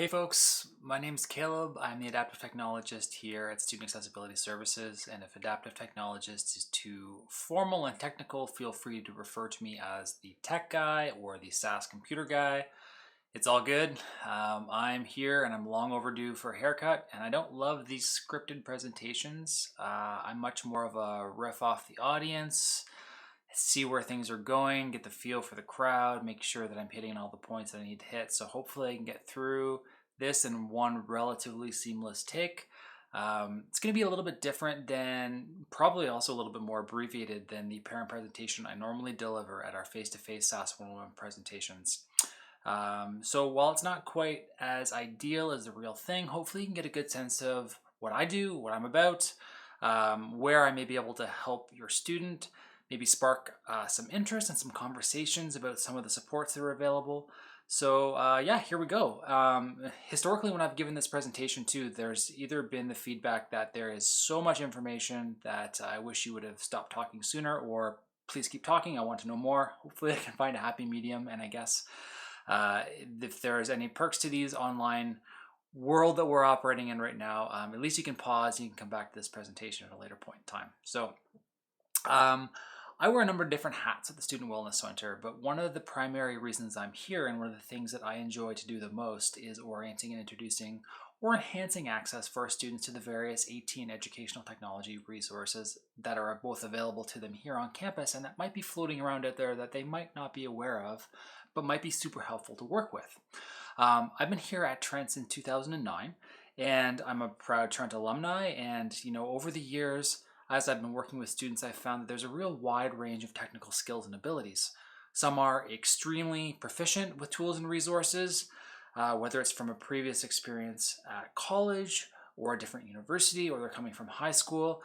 Hey folks, my name's Caleb. I'm the Adaptive Technologist here at Student Accessibility Services, and if Adaptive Technologist is too formal and technical, feel free to refer to me as the tech guy or the SaaS computer guy. It's all good. I'm here and I'm long overdue for a haircut, and I don't love these scripted presentations. I'm much more of a riff off the audience, see where things are going, get the feel for the crowd, make sure that I'm hitting all the points that I need to hit. So hopefully I can get through this in one relatively seamless take. It's going to be a little bit different than, probably also a little bit more abbreviated than the parent presentation I normally deliver at our face-to-face SaaS 101 presentations. So while it's not quite as ideal as the real thing, hopefully you can get a good sense of what I do, what I'm about, where I may be able to help your student, maybe spark some interest and some conversations about some of the supports that are available. So yeah, here we go. Historically, when I've given this presentation too, there's either been the feedback that there is so much information that I wish you would have stopped talking sooner, or please keep talking, I want to know more. Hopefully I can find a happy medium, and I guess if there's any perks to these online world that we're operating in right now, at least you can pause, you can come back to this presentation at a later point in time. So I wear a number of different hats at the Student Wellness Center, but one of the primary reasons I'm here and one of the things that I enjoy to do the most is orienting and introducing or enhancing access for our students to the various AT and educational technology resources that are both available to them here on campus and that might be floating around out there that they might not be aware of, but might be super helpful to work with. I've been here at Trent since 2009, and I'm a proud Trent alumni, and over the years, as I've been working with students, I've found that there's a real wide range of technical skills and abilities. Some are extremely proficient with tools and resources, whether it's from a previous experience at college or a different university, or they're coming from high school.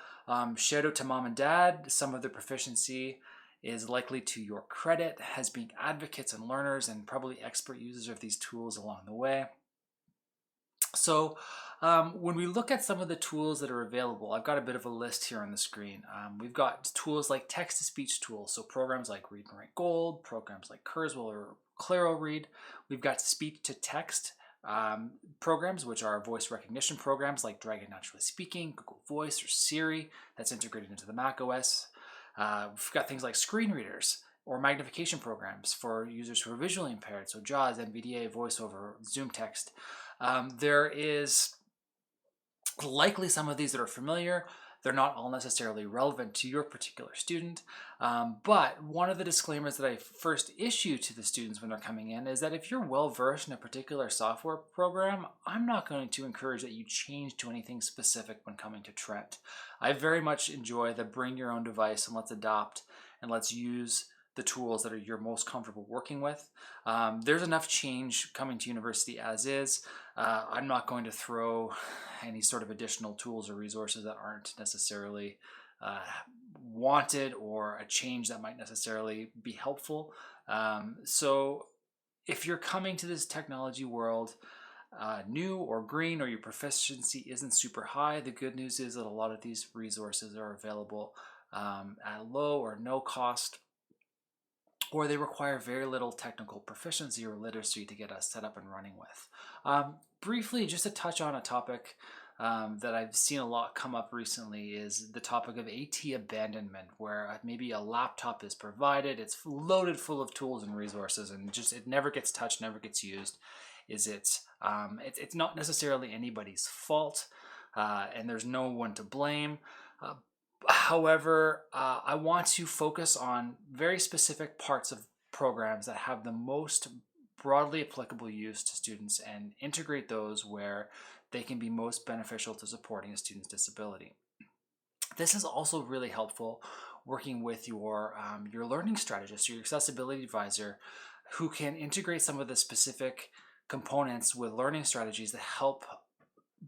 Shout out to mom and dad. Some of the proficiency is likely to your credit as being advocates and learners and probably expert users of these tools along the way. So when we look at some of the tools that are available, I've got a bit of a list here on the screen. We've got tools like text-to-speech tools, so programs like Read and Write Gold, programs like Kurzweil or ClaroRead. We've got speech-to-text programs, which are voice recognition programs like Dragon Naturally Speaking, Google Voice, or Siri, that's integrated into the Mac OS. We've got things like screen readers or magnification programs for users who are visually impaired, so JAWS, NVDA, VoiceOver, Zoom Text. There is likely some of these that are familiar. They're not all necessarily relevant to your particular student, but one of the disclaimers that I first issue to the students when they're coming in is that if you're well versed in a particular software program, I'm not going to encourage that you change to anything specific when coming to Trent. I very much enjoy the bring your own device and let's adopt and let's use the tools that you're most comfortable working with. There's enough change coming to university as is. I'm not going to throw any sort of additional tools or resources that aren't necessarily wanted or a change that might necessarily be helpful. So if you're coming to this technology world new or green, or your proficiency isn't super high, the good news is that a lot of these resources are available at low or no cost, or they require very little technical proficiency or literacy to get us set up and running with. Briefly, just to touch on a topic that I've seen a lot come up recently is the topic of AT abandonment, where maybe a laptop is provided, it's loaded full of tools and resources, and just it never gets touched, never gets used. It's not necessarily anybody's fault, and there's no one to blame. However, I want to focus on very specific parts of programs that have the most broadly applicable use to students and integrate those where they can be most beneficial to supporting a student's disability. This is also really helpful working with your learning strategist, your accessibility advisor, who can integrate some of the specific components with learning strategies that help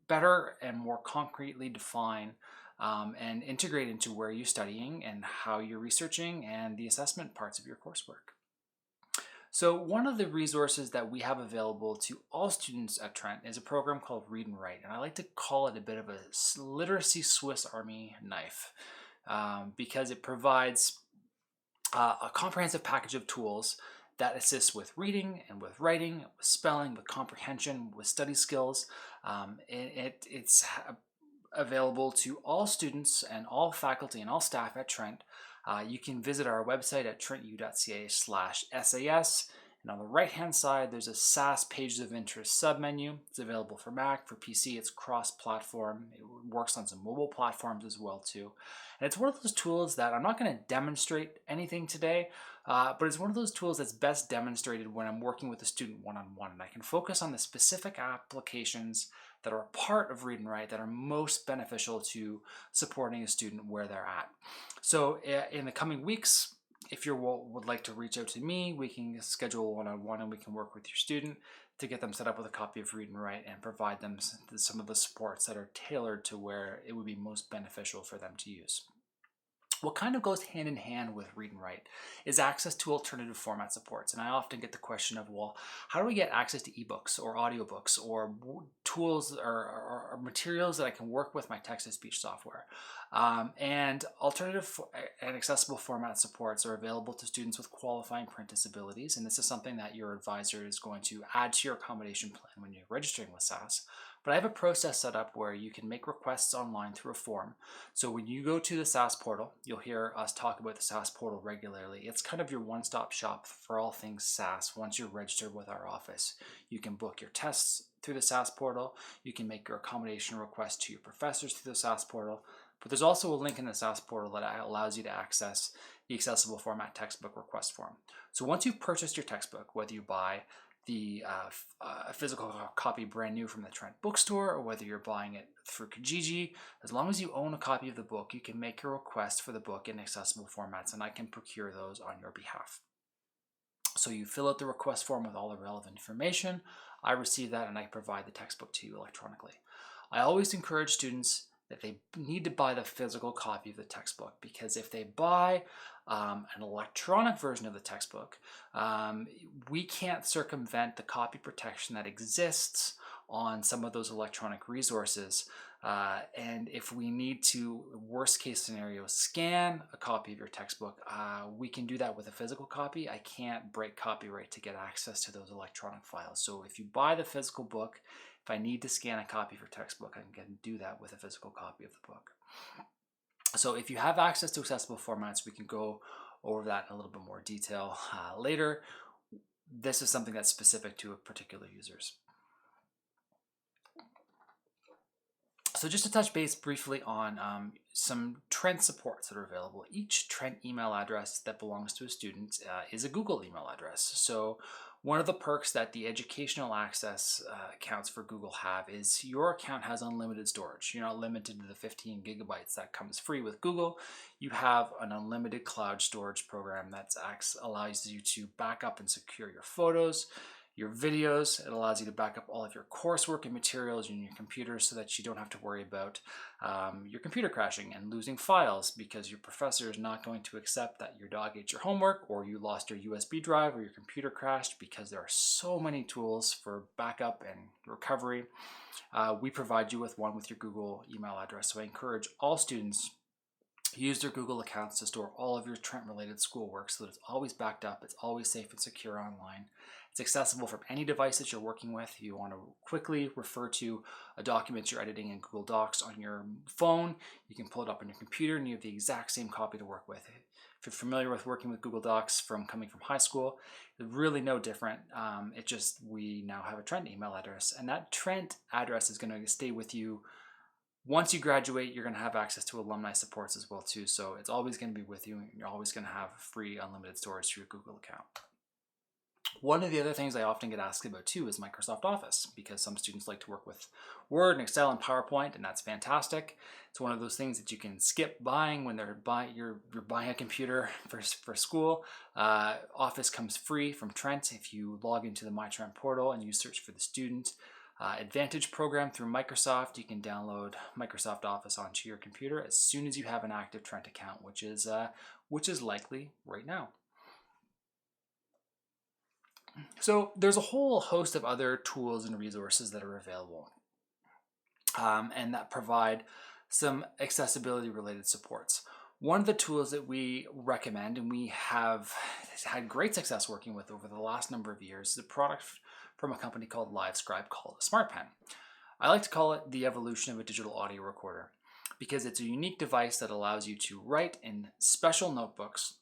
better and more concretely define and integrate into where you're studying and how you're researching and the assessment parts of your coursework. So one of the resources that we have available to all students at Trent is a program called Read and Write, and I like to call it a bit of a literacy Swiss Army knife because it provides a comprehensive package of tools that assists with reading and with writing, with spelling, with comprehension, with study skills. It's available to all students and all faculty and all staff at Trent. You can visit our website at trentu.ca/SAS. And on the right-hand side, there's a SAS Pages of Interest submenu. It's available for Mac, for PC. It's cross-platform. It works on some mobile platforms as well too. And it's one of those tools that I'm not going to demonstrate anything today, but it's one of those tools that's best demonstrated when I'm working with a student one-on-one, and I can focus on the specific applications that are a part of Read and Write that are most beneficial to supporting a student where they're at. So in the coming weeks, if you would like to reach out to me, we can schedule one-on-one and we can work with your student to get them set up with a copy of Read and Write and provide them some of the supports that are tailored to where it would be most beneficial for them to use. What kind of goes hand in hand with Read and Write is access to alternative format supports. And I often get the question of, well, how do we get access to ebooks or audiobooks or tools or materials that I can work with my text-to-speech software? And alternative and accessible format supports are available to students with qualifying print disabilities. And this is something that your advisor is going to add to your accommodation plan when you're registering with SAS. But I have a process set up where you can make requests online through a form. So when you go to the SAS portal, you'll hear us talk about the SAS portal regularly. It's kind of your one-stop shop for all things SAS once you're registered with our office. You can book your tests through the SAS portal. You can make your accommodation request to your professors through the SAS portal. But there's also a link in the SAS portal that allows you to access the accessible format textbook request form. So once you've purchased your textbook, whether you buy the physical copy brand new from the Trent bookstore or whether you're buying it through Kijiji, as long as you own a copy of the book, you can make a request for the book in accessible formats and I can procure those on your behalf. So you fill out the request form with all the relevant information. I receive that and I provide the textbook to you electronically. I always encourage students that they need to buy the physical copy of the textbook, because if they buy an electronic version of the textbook, we can't circumvent the copy protection that exists on some of those electronic resources. And if we need to, worst case scenario, scan a copy of your textbook, we can do that with a physical copy. I can't break copyright to get access to those electronic files. So if you buy the physical book, if I need to scan a copy of your textbook, I can do that with a physical copy of the book. So if you have access to accessible formats, we can go over that in a little bit more detail later. This is something that's specific to particular users. So just to touch base briefly on some Trent supports that are available. Each Trent email address that belongs to a student is a Google email address. So one of the perks that the educational access accounts for Google have is your account has unlimited storage. You're not limited to the 15 gigabytes that comes free with Google. You have an unlimited cloud storage program that allows you to back up and secure your photos, your videos. It allows you to back up all of your coursework and materials in your computer so that you don't have to worry about your computer crashing and losing files because your professor is not going to accept that your dog ate your homework or you lost your USB drive or your computer crashed, because there are so many tools for backup and recovery. We provide you with one with your Google email address. So I encourage all students use their Google accounts to store all of your Trent-related schoolwork so that it's always backed up, it's always safe and secure online. It's accessible from any device that you're working with. If you want to quickly refer to a document you're editing in Google Docs on your phone, you can pull it up on your computer and you have the exact same copy to work with. If you're familiar with working with Google Docs coming from high school, it's really no different. We now have a Trent email address, and that Trent address is going to stay with you. Once you graduate, you're going to have access to alumni supports as well too. So it's always going to be with you. You're always going to have free unlimited storage to your Google account. One of the other things I often get asked about too is Microsoft Office, because some students like to work with Word and Excel and PowerPoint, and that's fantastic. It's one of those things that you can skip buying when you're buying a computer for school. Office comes free from Trent if you log into the My Trent portal and you search for the Student Advantage program through Microsoft. You can download Microsoft Office onto your computer as soon as you have an active Trent account, which is likely right now. So there's a whole host of other tools and resources that are available and that provide some accessibility related supports. One of the tools that we recommend and we have had great success working with over the last number of years is a product from a company called LiveScribe called a SmartPen. I like to call it the evolution of a digital audio recorder because it's a unique device that allows you to write in special notebooks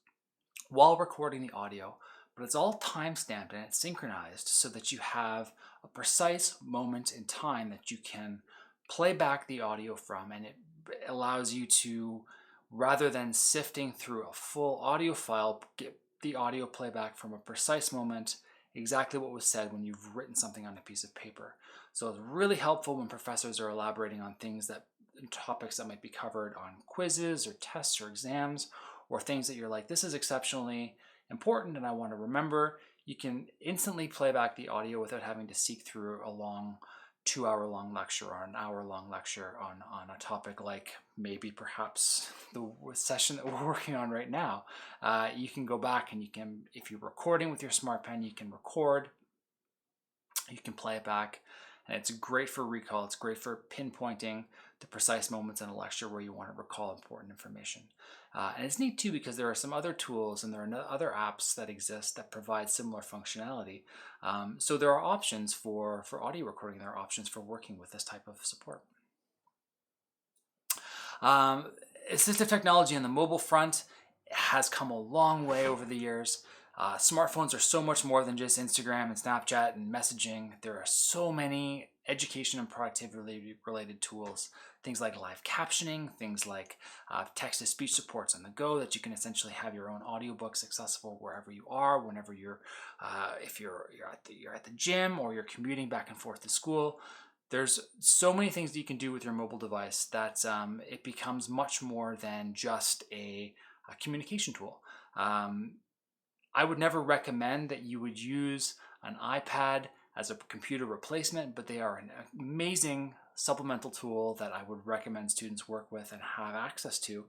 while recording the audio, but it's all time stamped and it's synchronized so that you have a precise moment in time that you can play back the audio from, and it allows you to, rather than sifting through a full audio file, get the audio playback from a precise moment, exactly what was said when you've written something on a piece of paper. So it's really helpful when professors are elaborating on topics that might be covered on quizzes or tests or exams, or things that you're like, this is exceptionally important and I want to remember. You can instantly play back the audio without having to seek through a long 2 hour long lecture or an hour long lecture on a topic like maybe perhaps the session that we're working on right now. You can go back and you can, if you're recording with your SmartPen, you can record, you can play it back, and it's great for recall. It's great for pinpointing the precise moments in a lecture where you want to recall important information. And it's neat too because there are some other tools and there are other apps that exist that provide similar functionality. So there are options for audio recording. There are options for working with this type of support. Assistive technology on the mobile front has come a long way over the years. Smartphones are so much more than just Instagram and Snapchat and messaging. There are so many education and productivity related tools, things like live captioning, things like text-to-speech supports on the go, that you can essentially have your own audiobooks accessible wherever you are, whenever if you're at the gym or you're commuting back and forth to school. There's so many things that you can do with your mobile device that it becomes much more than just a communication tool. I would never recommend that you would use an iPad as a computer replacement, but they are an amazing supplemental tool that I would recommend students work with and have access to,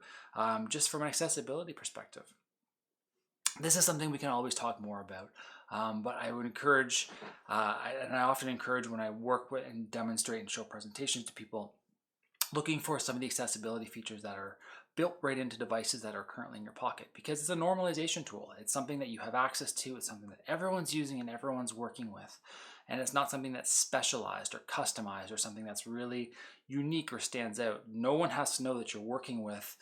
just from an accessibility perspective. This is something we can always talk more about, but I would encourage, and I often encourage when I work with and demonstrate and show presentations to people, looking for some of the accessibility features that are built right into devices that are currently in your pocket, because it's a normalization tool. It's something that you have access to. It's something that everyone's using and everyone's working with. And it's not something that's specialized or customized or something that's really unique or stands out. No one has to know that you're working with,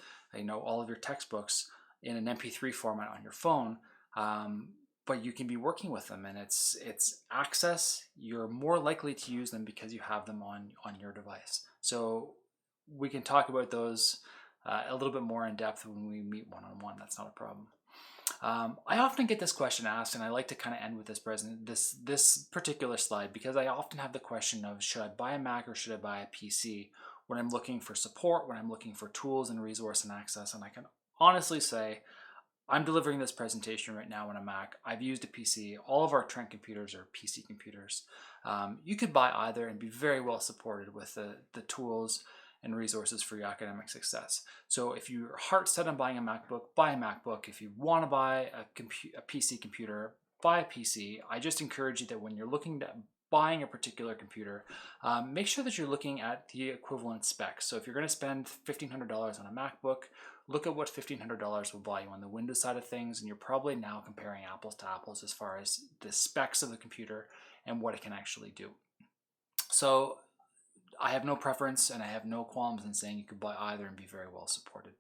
all of your textbooks in an MP3 format on your phone. But you can be working with them, and it's access. You're more likely to use them because you have them on your device. So we can talk about those a little bit more in depth when we meet one-on-one. That's not a problem. I often get this question asked, and I like to kind of end with this particular slide, because I often have the question of, should I buy a Mac or should I buy a PC when I'm looking for support, when I'm looking for tools and resource and access? And I can honestly say, I'm delivering this presentation right now on a Mac. I've used a PC. All of our Trent computers are PC computers. You could buy either and be very well supported with the tools and resources for your academic success. So if your heart's set on buying a MacBook, buy a MacBook. If you want to buy a PC computer, buy a PC. I just encourage you that when you're looking at buying a particular computer, make sure that you're looking at the equivalent specs. So if you're going to spend $1,500 on a MacBook, look at what $1,500 will buy you on the Windows side of things, and you're probably now comparing apples to apples as far as the specs of the computer and what it can actually do. So I have no preference, and I have no qualms in saying you could buy either and be very well supported.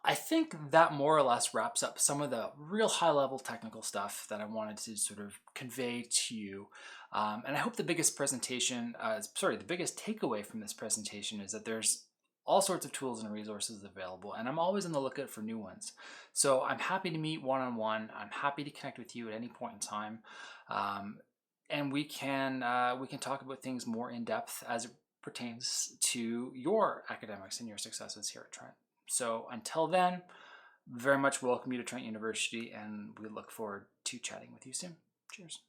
I think that more or less wraps up some of the real high-level technical stuff that I wanted to sort of convey to you. And I hope the biggest takeaway from this presentation is that there's all sorts of tools and resources available, and I'm always on the lookout for new ones. So I'm happy to meet one-on-one. I'm happy to connect with you at any point in time. And we can talk about things more in depth as it pertains to your academics and your successes here at Trent. So until then, very much welcome you to Trent University, and we look forward to chatting with you soon. Cheers.